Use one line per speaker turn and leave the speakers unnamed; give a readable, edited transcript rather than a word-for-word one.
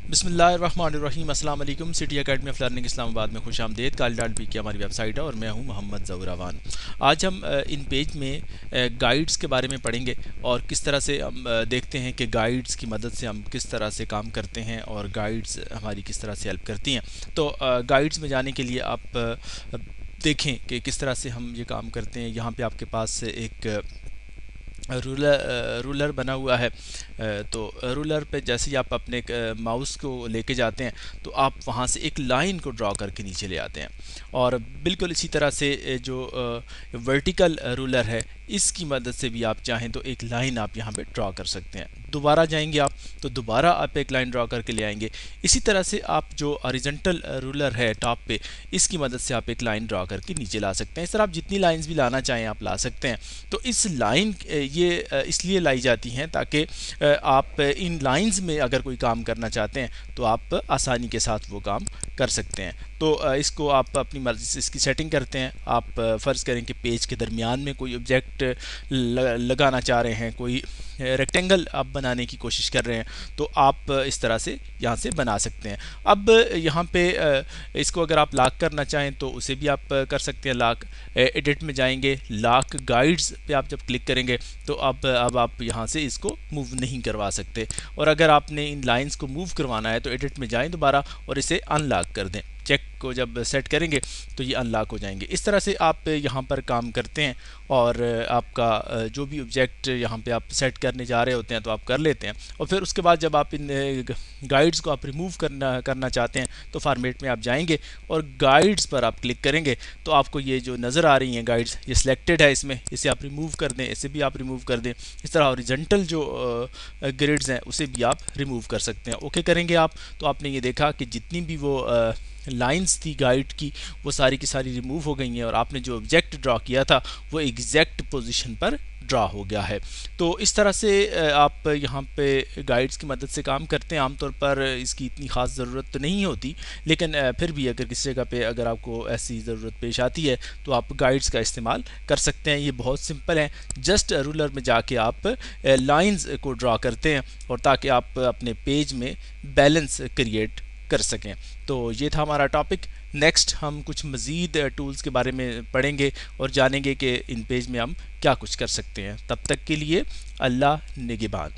बिस्मिल्लाहिर्रहमानिर्रहीम। अस्सलाम वालेकुम। City academy of learning Islamabad में खुश आमदेद। cali.pk हमारी वेबसाइट है और मैं हूं मोहम्मद ज़हुरावान। आज हम इन पेज में गाइड्स के बारे में पढ़ेंगे और किस तरह से हम देखते हैं कि गाइड्स की मदद से हम किस तरह से काम करते हैं और गाइड्स हमारी किस तरह से हेल्प करती हैं। तो गाइड्स में जाने के लिए आप देखें कि किस तरह से हम ये काम करते हैं। यहाँ पे आपके पास एक रूलर बना हुआ है। तो रूलर पे जैसे ही आप अपने माउस को लेके जाते हैं तो आप वहाँ से एक लाइन को ड्रॉ करके नीचे ले आते हैं। और बिल्कुल इसी तरह से जो वर्टिकल रूलर है इसकी मदद से भी आप चाहें तो एक लाइन आप यहाँ पे ड्रॉ कर सकते हैं। दोबारा जाएंगे आप तो दोबारा आप एक लाइन ड्रॉ करके ले आएंगे। इसी तरह से आप जो हॉरिजॉन्टल रूलर है टॉप पे, इसकी मदद से आप एक लाइन ड्रॉ करके नीचे ला सकते हैं। इस तरह आप जितनी लाइंस भी लाना चाहें आप ला सकते हैं। तो इस लाइन ये इसलिए लाई जाती हैं ताकि आप इन लाइंस में अगर कोई काम करना चाहते हैं तो आप आसानी के साथ वो काम कर सकते हैं। तो इसको आप अपनी मर्ज़ी से इसकी सेटिंग करते हैं। आप फ़र्ज़ करें कि पेज के दरमियान में कोई ऑब्जेक्ट लगाना चाह रहे हैं, कोई रेक्टेंगल आप बनाने की कोशिश कर रहे हैं तो आप इस तरह से यहाँ से बना सकते हैं। अब यहाँ पे इसको अगर आप लॉक करना चाहें तो उसे भी आप कर सकते हैं। लॉक एडिट में जाएंगे, लॉक गाइड्स पे आप जब क्लिक करेंगे तो अब आप यहाँ से इसको मूव नहीं करवा सकते। और अगर आपने इन लाइंस को मूव करवाना है तो एडिट में जाएं दोबारा और इसे अनलॉक कर दें। चेक को जब सेट करेंगे तो ये अनलॉक हो जाएंगे। इस तरह से आप यहाँ पर काम करते हैं और आपका जो भी ऑब्जेक्ट यहाँ पे आप सेट करने जा रहे होते हैं तो आप कर लेते हैं। और फिर उसके बाद जब आप इन गाइड्स को आप रिमूव करना चाहते हैं तो फॉर्मेट में आप जाएंगे और गाइड्स पर आप क्लिक करेंगे तो आपको ये जो नज़र आ रही हैं गाइड्स, ये सिलेक्टेड है, इसमें इसे आप रिमूव कर दें, इसे भी आप रिमूव कर दें। इस तरह हॉरिजॉन्टल जो ग्रिड्स हैं उसे भी आप रिमूव कर सकते हैं। ओके करेंगे आप तो आपने ये देखा कि जितनी भी वो लाइंस थी गाइड की वो सारी की सारी रिमूव हो गई हैं और आपने जो ऑब्जेक्ट ड्रॉ किया था वो एग्जैक्ट पोजीशन पर ड्रॉ हो गया है। तो इस तरह से आप यहाँ पे गाइड्स की मदद से काम करते हैं। आमतौर पर इसकी इतनी ख़ास ज़रूरत तो नहीं होती, लेकिन फिर भी अगर किसी जगह पे अगर आपको ऐसी ज़रूरत पेश आती है तो आप गाइड्स का इस्तेमाल कर सकते हैं। ये बहुत सिंपल है। जस्ट रूलर में जाके आप लाइंस को ड्रॉ करते हैं और ताकि आप अपने पेज में बैलेंस क्रिएट कर सकें। तो ये था हमारा टॉपिक। नेक्स्ट हम कुछ मज़ीद टूल्स के बारे में पढ़ेंगे और जानेंगे कि इन पेज में हम क्या कुछ कर सकते हैं। तब तक के लिए अल्लाह निगहबान।